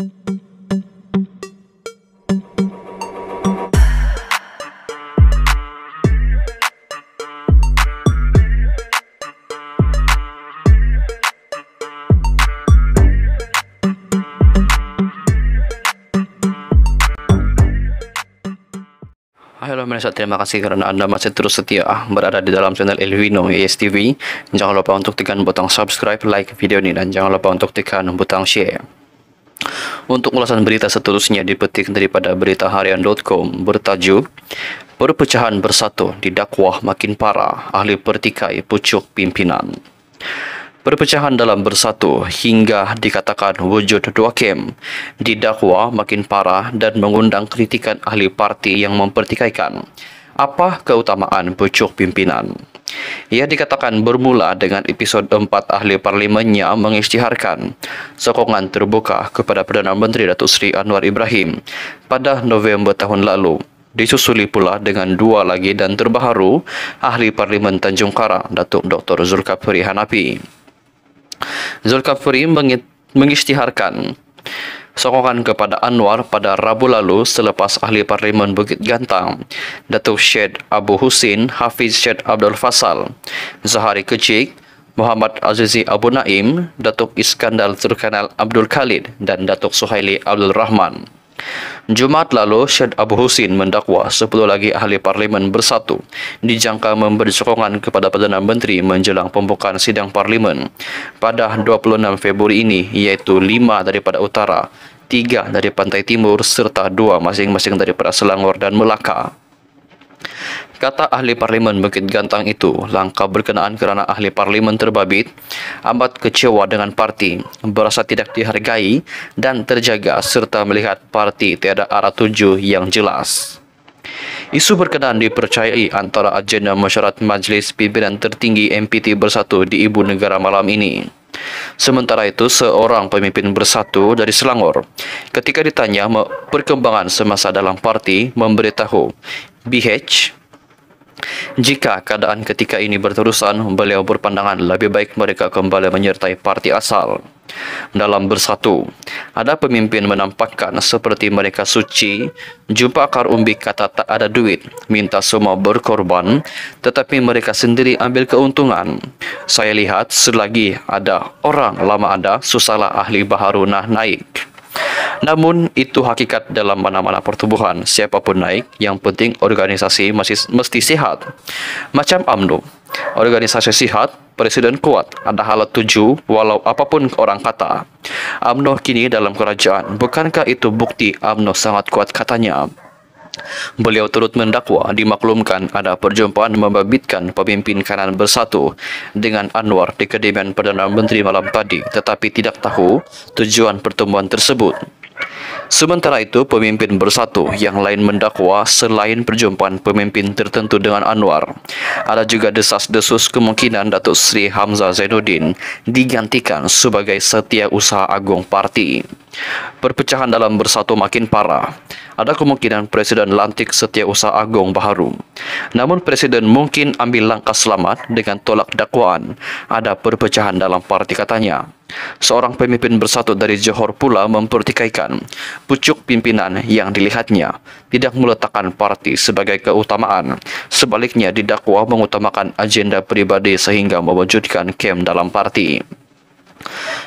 Halo pemirsa, terima kasih karena Anda masih terus setia berada di dalam channel Elvino ESTV. Jangan lupa untuk tekan butang subscribe, like video ini, dan jangan lupa untuk tekan butang share. Untuk ulasan berita seterusnya dipetik daripada beritaharian.com bertajuk Perpecahan Bersatu Didakwah Makin Parah, Ahli Pertikai Pucuk Pimpinan. Perpecahan dalam Bersatu hingga dikatakan wujud dua kem didakwa makin parah dan mengundang kritikan ahli parti yang mempertikaikan. Apa keutamaan pucuk pimpinan? Ia dikatakan bermula dengan episod 4 ahli parlimennya mengisytiharkan sokongan terbuka kepada Perdana Menteri Datuk Seri Anwar Ibrahim pada November tahun lalu. Disusuli pula dengan dua lagi dan terbaharu ahli parlimen Tanjung Karang Datuk Dr. Zulkifli Hanafi. Zulkifli mengisytiharkan sokongan kepada Anwar pada Rabu lalu selepas ahli parlimen Bukit Gantang Datuk Syed Abu Husin Hafiz Syed Abdul Fasal, Zahari Kecik, Muhammad Azizi Abu Naim, Datuk Iskandar Zulkarnain Abdul Khalid dan Datuk Suhaili Abdul Rahman. Jumaat lalu, Syed Abu Husin mendakwa 10 lagi ahli parlimen Bersatu dijangka memberi sokongan kepada Perdana Menteri menjelang pembukaan sidang parlimen pada 26 Februari ini, iaitu 5 daripada utara, 3 dari pantai timur serta 2 masing-masing daripada Selangor dan Melaka. Kata ahli parlimen Bukit Gantang itu, langkah berkenaan kerana ahli parlimen terbabit amat kecewa dengan parti, berasa tidak dihargai dan terjaga serta melihat parti tiada arah tuju yang jelas. Isu berkenaan dipercayai antara agenda mesyuarat Majlis Pimpinan Tertinggi MPT Bersatu di Ibu Negara malam ini. Sementara itu, seorang pemimpin Bersatu dari Selangor, ketika ditanya perkembangan semasa dalam parti, memberitahu BH jika keadaan ketika ini berterusan, beliau berpandangan lebih baik mereka kembali menyertai parti asal. Dalam Bersatu, ada pemimpin menampakkan seperti mereka suci, jumpa akar umbi kata tak ada duit, minta semua berkorban, tetapi mereka sendiri ambil keuntungan. Saya lihat selagi ada orang lama ada, susahlah ahli baharu naik. Namun itu hakikat dalam mana-mana pertubuhan. Siapapun naik, yang penting organisasi mesti sihat. Macam UMNO, organisasi sihat, presiden kuat, ada halat tuju walau apapun orang kata. UMNO kini dalam kerajaan, bukankah itu bukti UMNO sangat kuat katanya? Beliau turut mendakwa dimaklumkan ada perjumpaan membabitkan pemimpin kanan Bersatu dengan Anwar di kediaman Perdana Menteri malam tadi, tetapi tidak tahu tujuan pertemuan tersebut. Sementara itu, pemimpin Bersatu yang lain mendakwa selain perjumpaan pemimpin tertentu dengan Anwar, ada juga desas-desus kemungkinan Datuk Seri Hamzah Zainuddin digantikan sebagai Setiausaha Agung Parti. Perpecahan dalam Bersatu makin parah. Ada kemungkinan Presiden lantik Setiausaha Agung baharu. Namun Presiden mungkin ambil langkah selamat dengan tolak dakwaan. Ada perpecahan dalam parti katanya. Seorang pemimpin Bersatu dari Johor pula mempertikaikan pucuk pimpinan yang dilihatnya tidak meletakkan parti sebagai keutamaan. Sebaliknya didakwa mengutamakan agenda pribadi sehingga mewujudkan kem dalam parti.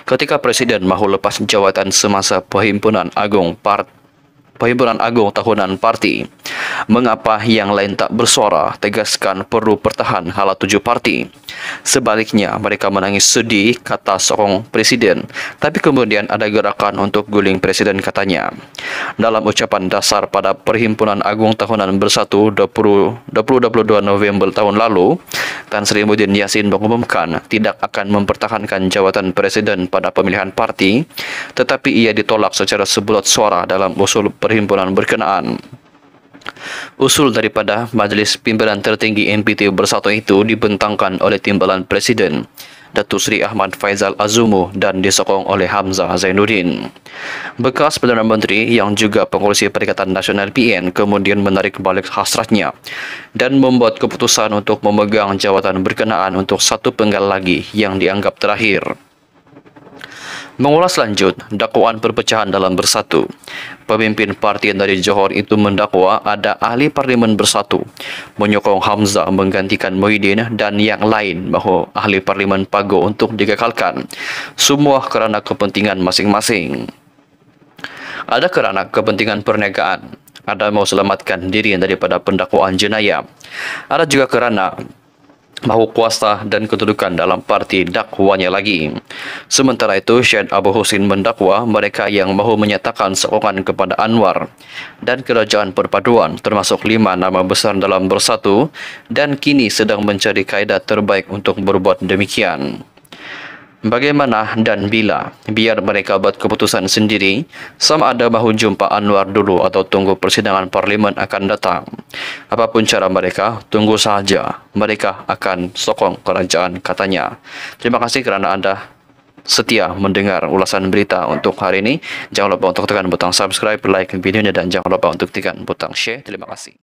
Ketika Presiden mahu lepas jawatan semasa Perhimpunan Agung Tahunan Parti, mengapa yang lain tak bersuara, tegaskan perlu pertahan hala tuju parti. Sebaliknya, mereka menangis sedih, kata seorang presiden, tapi kemudian ada gerakan untuk guling presiden katanya. Dalam ucapan dasar pada Perhimpunan Agung Tahunan Bersatu 22 November tahun lalu, Tan Sri Muhyiddin Yassin mengumumkan tidak akan mempertahankan jawatan presiden pada pemilihan parti, tetapi ia ditolak secara sebulat suara dalam usul perhimpunan berkenaan. Usul daripada Majlis Pimpinan Tertinggi MPT Bersatu itu dibentangkan oleh Timbalan Presiden Datuk Seri Ahmad Faizal Azumu dan disokong oleh Hamzah Zainuddin. Bekas Perdana Menteri yang juga pengurusi Perikatan Nasional PN kemudian menarik balik hasratnya dan membuat keputusan untuk memegang jawatan berkenaan untuk satu penggal lagi yang dianggap terakhir. Mengulas lanjut dakwaan perpecahan dalam Bersatu. Pemimpin parti dari Johor itu mendakwa ada ahli parlimen Bersatu menyokong Hamzah menggantikan Muhyiddin dan yang lain mahu ahli parlimen Pago untuk digagalkan. Semua kerana kepentingan masing-masing. Ada kerana kepentingan perniagaan, ada mahu selamatkan diri daripada pendakwaan jenayah. Ada juga kerana mahu kuasa dan kedudukan dalam parti dakwanya lagi. Sementara itu, Syed Abu Husin mendakwa mereka yang mahu menyatakan sokongan kepada Anwar dan Kerajaan Perpaduan termasuk 5 nama besar dalam Bersatu dan kini sedang mencari kaedah terbaik untuk berbuat demikian. Bagaimana dan bila, biar mereka buat keputusan sendiri, sama ada mahu jumpa Anwar dulu atau tunggu persidangan parlimen akan datang. Apapun cara mereka, tunggu saja. Mereka akan sokong kerajaan, katanya. Terima kasih kerana anda setia mendengar ulasan berita untuk hari ini. Jangan lupa untuk tekan butang subscribe, like videonya dan jangan lupa untuk tekan butang share. Terima kasih.